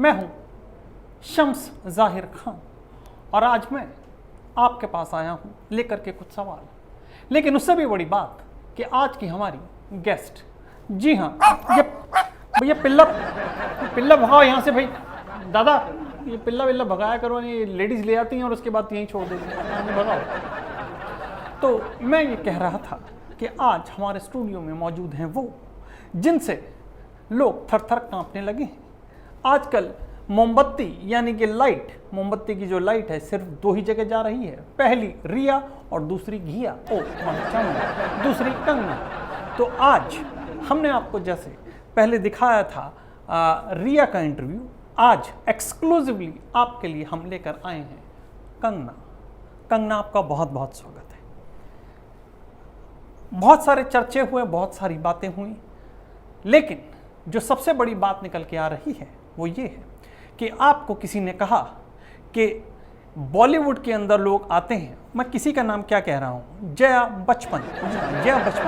मैं हूं शम्स ज़ाहिर खान और आज मैं आपके पास आया हूं लेकर के कुछ सवाल। लेकिन उससे भी बड़ी बात कि आज की हमारी गेस्ट, जी हाँ, ये भैया पिल्ला भगाओ यहाँ से भाई। दादा ये पिल्ला भगाया करो, ये लेडीज़ ले आती हैं और उसके बाद यहीं छोड़ देती हैं, भगाओ। तो मैं ये कह रहा था कि आज हमारे स्टूडियो में मौजूद हैं वो जिनसे लोग थर थर कांपने लगे हैं। आजकल मोमबत्ती यानी कि लाइट, मोमबत्ती की जो लाइट है सिर्फ दो ही जगह जा रही है, पहली रिया और दूसरी घिया, दूसरी कंगना। तो आज हमने आपको जैसे पहले दिखाया था रिया का इंटरव्यू, आज एक्सक्लूसिवली आपके लिए हम लेकर आए हैं कंगना। कंगना, आपका बहुत बहुत स्वागत है। बहुत सारे चर्चे हुए, बहुत सारी बातें हुई, लेकिन जो सबसे बड़ी बात निकल के आ रही है वो ये है कि आपको किसी ने कहा कि बॉलीवुड के अंदर लोग आते हैं, मैं किसी का नाम क्या कह रहा हूँ, जया बचपन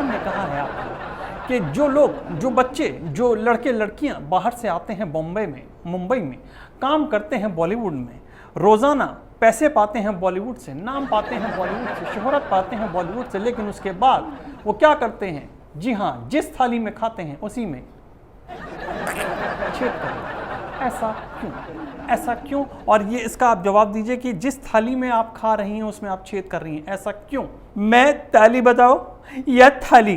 ने कहा है आपको कि जो लोग, जो बच्चे, जो लड़के लड़कियाँ बाहर से आते हैं मुंबई में काम करते हैं बॉलीवुड में, रोज़ाना पैसे पाते हैं बॉलीवुड से, नाम पाते हैं बॉलीवुड से, शोहरत पाते हैं बॉलीवुड से, लेकिन उसके बाद वो क्या करते हैं, जी हाँ, जिस थाली में खाते हैं उसी में छेद करते हैं। ऐसा क्यों? और ये इसका आप जवाब दीजिए कि जिस थाली में आप खा रही हैं उसमें आप छेद कर रही हैं, ऐसा क्यों? मैं ताली बताओ या थाली?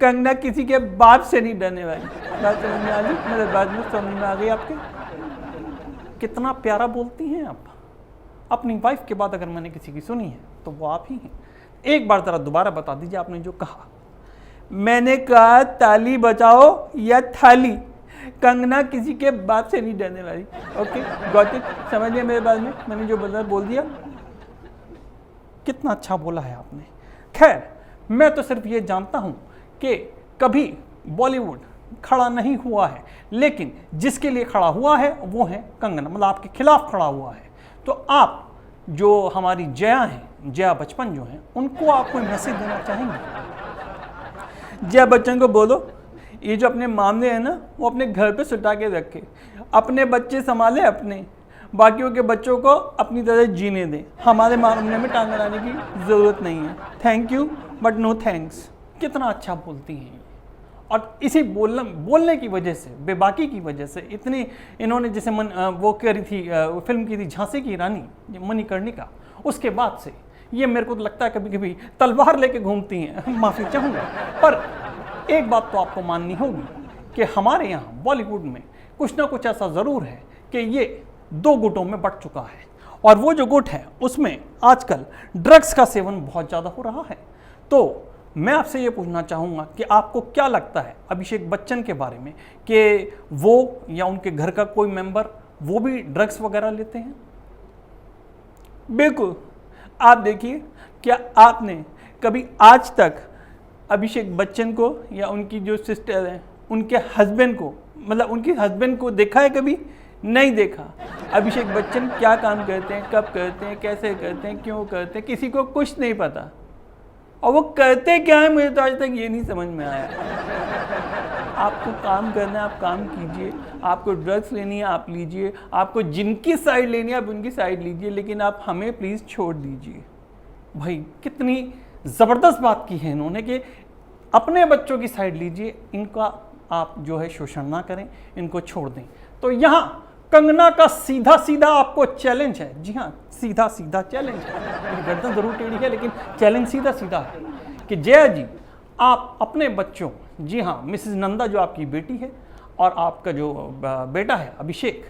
कंगना किसी के बाप से नहीं डरने वाली। बात समझ में आ गई? मेरे बात में समझ में आ गई आपके? कितना प्यारा बोलती हैं आप। अपनी वाइफ के बाद अगर मैंने किसी की सुनी है तो वो आप ही हैं। एक बार जरा दोबारा बता दीजिए आपने जो कहा। मैंने कहा ताली बजाओ या थाली, कंगना किसी के बाप से नहीं डरने वाली। Okay, got it? समझ लिया मेरे बारे में? मैंने जो बोल दिया। कितना अच्छा बोला है आपने। खैर, मैं तो सिर्फ ये जानता हूं कि कभी बॉलीवुड खड़ा नहीं हुआ है, लेकिन जिसके लिए खड़ा हुआ है वो है कंगना, मतलब आपके खिलाफ खड़ा हुआ है। तो आप जो हमारी जया हैं, जया बचपन जो हैं, उनको आप कोई मैसेज देना चाहेंगे? जया बच्चन को बोलो ये जो अपने मामले हैं ना वो अपने घर पे सुटा के रखे, अपने बच्चे संभाले, अपने बाकियों के बच्चों को अपनी तरह जीने दें, हमारे मामले में टांग अड़ाने की ज़रूरत नहीं है। Thank you but no thanks. कितना अच्छा बोलती हैं और इसी बोलने की वजह से, बेबाकी की वजह से इतनी इन्होंने जैसे वो करी थी, फिल्म की थी झांसी की रानी मणिकर्णिका, उसके बाद से ये मेरे को तो लगता है कभी कभी तलवार लेके घूमती हैं। माफ़ी चाहूँगा, पर एक बात तो आपको माननी होगी कि हमारे यहाँ बॉलीवुड में कुछ ना कुछ ऐसा ज़रूर है कि ये दो गुटों में बंट चुका है, और वो जो गुट है उसमें आजकल ड्रग्स का सेवन बहुत ज़्यादा हो रहा है। तो मैं आपसे ये पूछना चाहूँगा कि आपको क्या लगता है अभिषेक बच्चन के बारे में कि वो या उनके घर का कोई मेंबर वो भी ड्रग्स वगैरह लेते हैं? बिल्कुल। आप देखिए, क्या आपने कभी आज तक अभिषेक बच्चन को या उनकी जो सिस्टर है उनके हस्बैंड को, मतलब उनके हस्बैंड को देखा है? कभी नहीं देखा। अभिषेक बच्चन क्या काम करते हैं, कब करते हैं, कैसे करते हैं, क्यों करते हैं, किसी को कुछ नहीं पता। और वो करते क्या है मुझे तो आज तक ये नहीं समझ में आया। आपको काम करना है, आप काम कीजिए। आपको ड्रग्स लेनी है, आप लीजिए। आपको जिनकी साइड लेनी है, आप उनकी साइड लीजिए, लेकिन आप हमें प्लीज़ छोड़ दीजिए। भाई कितनी ज़बरदस्त बात की है इन्होंने कि अपने बच्चों की साइड लीजिए, इनका आप जो है शोषण ना करें, इनको छोड़ दें। तो यहाँ कंगना का सीधा सीधा आपको चैलेंज है। जी हाँ, सीधा सीधा चैलेंज है। गर्दन जरूर टेढ़ी है लेकिन चैलेंज सीधा सीधा है कि जया जी, आप अपने बच्चों, जी हाँ, मिसेस नंदा जो आपकी बेटी है और आपका जो बेटा है अभिषेक,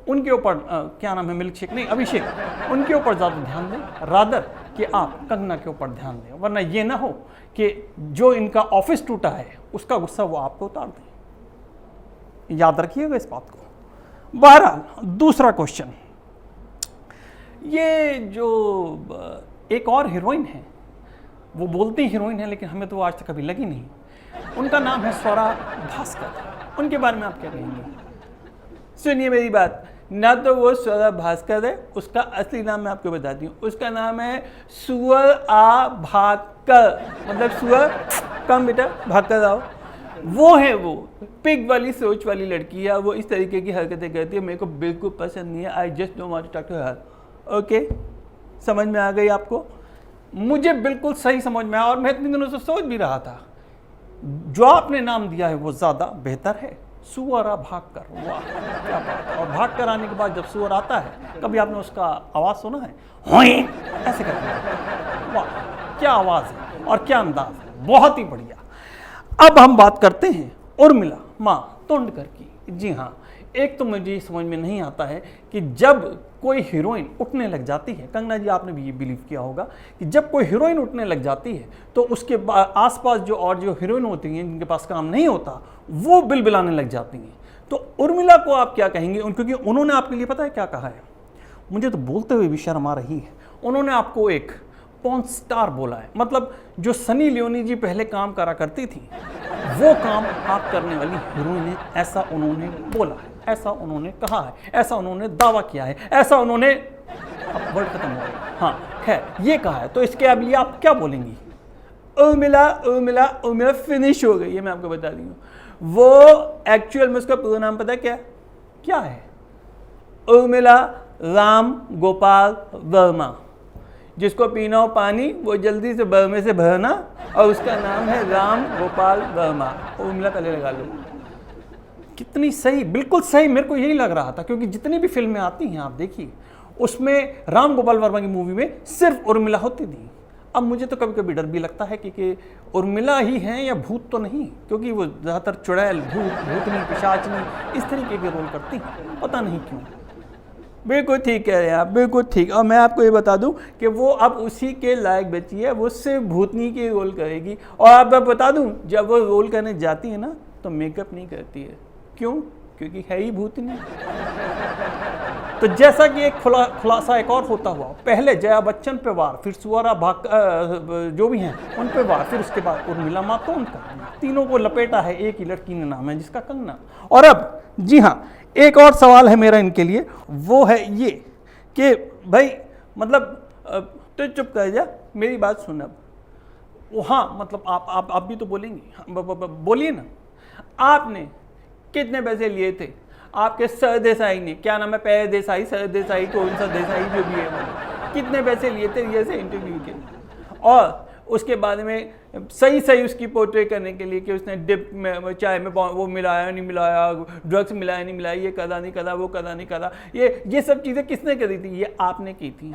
उनके ऊपर क्या नाम है, मिल्क शेक नहीं, अभिषेक, उनके ऊपर ज़्यादा ध्यान दें रादर कि आप कंगना के ऊपर ध्यान दें, वरना ये ना हो कि जो इनका ऑफिस टूटा है उसका गुस्सा वो आप पे उतार दें। याद रखिएगा इस बात को। बहरहाल, दूसरा क्वेश्चन, ये जो एक और हीरोइन है, वो बोलती हीरोइन है लेकिन हमें तो आज तक कभी लगी नहीं, उनका नाम है स्वरा भास्कर। उनके बारे में आप क्या कहेंगे? सुनिए मेरी बात, ना तो वो स्वरा भास्कर है, उसका असली नाम मैं आपको बताती हूँ, उसका नाम है सुअर आ भाकर, मतलब सुअर कम बेटा भाकर आओ। वो है वो पिग वाली सोच वाली लड़की है, वो इस तरीके की हरकतें करती है, मेरे को बिल्कुल पसंद नहीं है। I just don't want to talk to her. Okay, समझ में आ गई आपको? मुझे बिल्कुल सही समझ में आया और मैं इतने दिनों से सोच भी रहा था, जो आपने नाम दिया है वो ज़्यादा बेहतर है, सुअरा भाग कर। वाह क्या बात है। और भाग कर आने के बाद जब सुअर आता है, कभी आपने उसका आवाज़ सुना है? होई ऐसे करते हैं। वाह क्या आवाज़ है और क्या अंदाज है, बहुत ही बढ़िया। अब हम बात करते हैं उर्मिला माँ तोंडकर की। जी हाँ, एक तो मुझे समझ में नहीं आता है कि जब कोई हीरोइन उठने लग जाती है, कंगना जी आपने भी ये बिलीव किया होगा कि जब कोई हीरोइन उठने लग जाती है तो उसके आसपास जो हीरोइन होती हैं जिनके पास काम नहीं होता वो बिलबिलाने लग जाती हैं। तो उर्मिला को आप क्या कहेंगे? क्योंकि उन्होंने आपके लिए पता है क्या कहा है, मुझे तो बोलते हुए भी शर्म आ रही है। उन्होंने आपको एक पॉर्न स्टार बोला है, मतलब जो सनी लियोनी जी पहले काम करा करती थी वो काम आप करने वाली हीरोइन है, ऐसा उन्होंने बोला है, ऐसा उन्होंने कहा है, ऐसा उन्होंने दावा किया है, ऐसा उन्होंने, अब वर्ड खत्म हो गया, हाँ खैर ये कहा है। तो इसके अब लिए आप क्या बोलेंगी? उर्मिला उर्मिला उर्मिला फिनिश हो गई है, मैं आपको बता दी हूँ। वो एक्चुअल में उसका पूरा नाम पता है क्या है? उर्मिला राम गोपाल वर्मा। जिसको पीना हो पानी वो जल्दी से बर्मे से भरना, और उसका नाम है राम गोपाल वर्मा। उर्मिला पहले लगा लो। कितनी सही, बिल्कुल सही, मेरे को यही लग रहा था, क्योंकि जितनी भी फिल्में आती हैं आप देखिए उसमें राम गोपाल वर्मा की मूवी में सिर्फ उर्मिला होती थी। अब मुझे तो कभी कभी डर भी लगता है कि उर्मिला ही हैं या भूत तो नहीं, क्योंकि वो ज़्यादातर चुड़ैल, भूतनी, पिशाचनी इस तरीके के रोल करती हैं, पता नहीं क्यों। बिल्कुल ठीक कह रहे हैं आप, बिल्कुल ठीक। और मैं आपको ये बता दूं कि वो अब उसी के लायक बची है, वो सिर्फ भूतनी के रोल करेगी। और आप बता दूं, जब वो रोल करने जाती है ना तो मेकअप नहीं करती है। क्यों? क्योंकि है ही भूतनी। तो जैसा कि एक खुलासा एक और होता हुआ, पहले जया बच्चन पे वार, फिर सुअरा भाग जो भी हैं उन पे वार, फिर उसके बाद उर्मिला मातोंडकर, तीनों को लपेटा है एक ही लड़की ने, नाम है जिसका कंगना। और अब जी हाँ, एक और सवाल है मेरा इनके लिए, वो है ये कि भाई मतलब तो चुप कर जा, मेरी बात सुन अब। हाँ मतलब आप भी तो बोलेंगे, बोलिए ना। आपने कितने पैसे लिए थे आपके सरदेसाई ने? क्या नाम है? पैर देसाई, सरदेसाई, कौन सा देसाई जो भी है वो, कितने पैसे लिए थे ये से इंटरव्यू के? और उसके बाद में सही उसकी पोर्ट्रे करने के लिए कि उसने डिप में, चाय में वो मिलाया नहीं मिलाया, ड्रग्स मिलाया नहीं मिलाया, ये कदा नहीं कदा, वो कदा नहीं कदा, ये सब चीज़ें किसने करी थी? ये आपने की थी।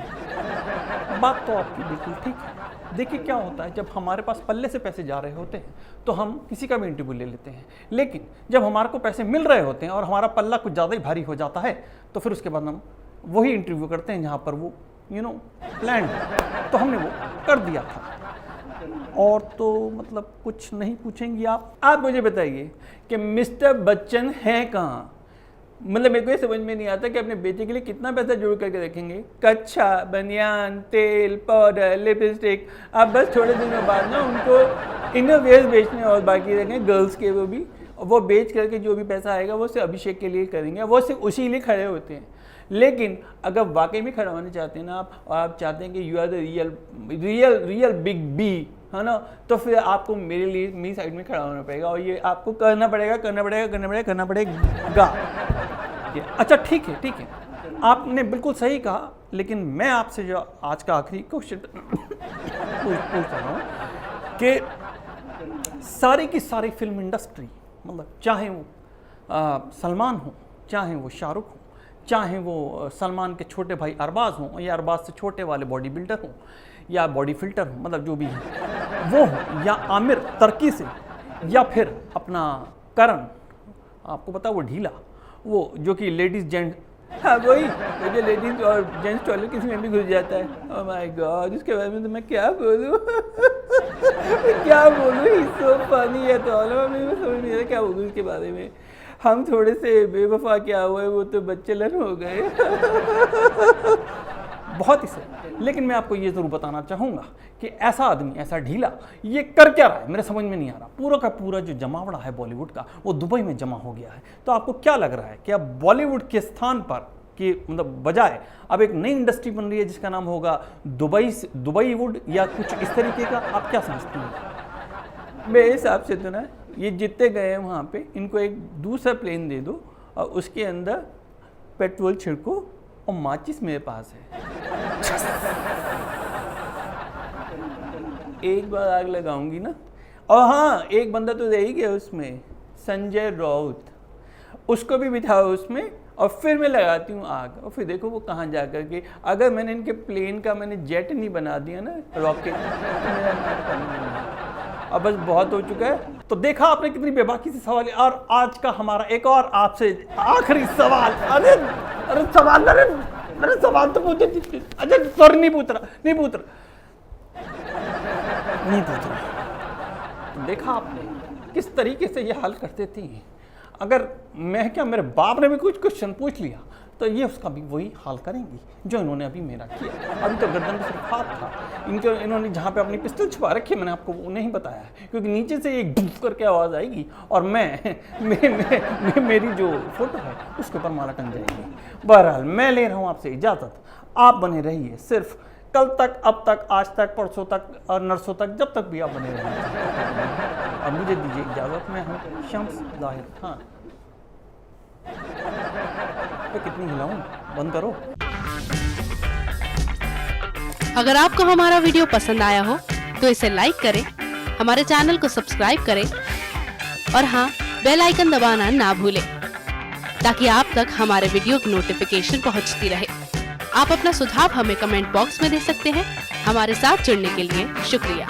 बात तो आपकी बिल्कुल ठीक है। देखिए क्या होता है, जब हमारे पास पल्ले से पैसे जा रहे होते हैं तो हम किसी का भी इंटरव्यू ले लेते हैं, लेकिन जब हमारे को पैसे मिल रहे होते हैं और हमारा पल्ला कुछ ज़्यादा ही भारी हो जाता है तो फिर उसके बाद हम वही इंटरव्यू करते हैं जहाँ पर वो प्लान, तो हमने वो कर दिया था। और तो मतलब कुछ नहीं पूछेंगी आप मुझे बताइए कि मिस्टर बच्चन हैं कहाँ? मतलब मेरे को ये समझ में नहीं आता कि अपने बेटे के लिए कितना पैसा जोड़ करके रखेंगे। कच्छा, बनियान, तेल, पाउडर, लिपस्टिक, आप बस थोड़े दिनों बाद ना उनको इनरवेयर बेचने और बाकी रखेंगे गर्ल्स के, वो बेच करके जो भी पैसा आएगा वो सिर्फ अभिषेक के लिए करेंगे, वो सिर्फ उसी लिए खड़े होते हैं। लेकिन अगर वाकई में खड़ा होना चाहते हैं ना आप, और आप चाहते हैं कि you are the real big B, है ना, तो फिर आपको मेरी साइड में खड़ा होना पड़ेगा, और ये आपको करना पड़ेगा। अच्छा ठीक है, आपने बिल्कुल सही कहा, लेकिन मैं आपसे जो आज का आखिरी क्वेश्चन पूछ रहा हूँ कि सारी की सारी फिल्म इंडस्ट्री, मतलब चाहे वो सलमान हो, चाहे वो शाहरुख हो, चाहे वो सलमान के छोटे भाई अरबाज हों, या अरबाज से छोटे वाले बॉडी बिल्डर हों, या बॉडी फिल्टर हो, मतलब जो भी है वो हो, या आमिर तरकी से, या फिर अपना करण, आपको पता वो ढीला, वो जो कि लेडीज जेंट्स, हाँ वही जो लेडीज और जेंट्स टॉयलेट किसी में भी घुस जाता है। ओह माय गॉड, इसके बारे में तो मैं क्या बोलूँ क्या बोलूँ, सो फनी है। तो मुझे समझ नहीं आ रहा क्या बोलूँ इसके बारे में। हम थोड़े से बेवफा क्या हुए, वो तो बच्चेलन हो गए बहुत ही सही। लेकिन मैं आपको ये ज़रूर बताना चाहूँगा कि ऐसा आदमी, ऐसा ढीला, ये कर क्या रहा है मेरे समझ में नहीं आ रहा। पूरा का पूरा जो जमावड़ा है बॉलीवुड का, वो दुबई में जमा हो गया है। तो आपको क्या लग रहा है कि अब बॉलीवुड के स्थान पर कि मतलब बजाय अब एक नई इंडस्ट्री बन रही है जिसका नाम होगा दुबई वुड या कुछ इस तरीके का, आप क्या समझते हैं? मेरे हिसाब से तो ना ये जितने गए हैं वहाँ पे, इनको एक दूसरा प्लेन दे दो और उसके अंदर पेट्रोल छिड़को और माचिस मेरे पास है। एक बार आग लगाऊंगी ना। और हाँ, एक बंदा तो रह ही गया उसमें, संजय राउत, उसको भी बिठाओ उसमें और फिर मैं लगाती हूँ आग और फिर देखो वो कहाँ जा कर के, अगर मैंने इनके प्लेन का मैंने जेट नहीं बना दिया ना, रॉकेट, तो मेरा नाम करना नहीं। अब बस बहुत हो चुका है। तो देखा आपने कितनी बेबाकी से सवाल है। और आज का हमारा एक और आपसे आखिरी सवाल। अरे सवाल, अरे सवाल तो पूछे। अच्छा सॉरी, नहीं पूछ रहा। देखा आपने किस तरीके से ये हल करते थे। अगर मैं क्या, मेरे बाप ने भी कुछ क्वेश्चन पूछ लिया तो ये उसका भी वही हाल करेंगी जो इन्होंने अभी मेरा किया। अभी तो गर्दन पे सिर्फ हाथ था, इन्होंने जहाँ पे अपनी पिस्टल छुपा रखी है मैंने आपको वो नहीं बताया है, क्योंकि नीचे से एक डुफ करके आवाज़ आएगी और मेरी जो फोटो है उसके ऊपर माला टंग जाएगी। बहरहाल मैं ले रहा हूँ आपसे इजाज़त। आप बने रहिए सिर्फ कल तक, अब तक, आज तक, परसों तक और नरसों तक, जब तक भी आप बने रहिए। अब मुझे दीजिए इजाज़त। मैं हूँ शम्स ज़ाहिर खान। तो कितनी हिलाऊं, बंद करो। अगर आपको हमारा वीडियो पसंद आया हो तो इसे लाइक करें, हमारे चैनल को सब्सक्राइब करें और हाँ, बेल आइकन दबाना ना भूलें ताकि आप तक हमारे वीडियो की नोटिफिकेशन पहुंचती रहे। आप अपना सुझाव हमें कमेंट बॉक्स में दे सकते हैं। हमारे साथ जुड़ने के लिए शुक्रिया।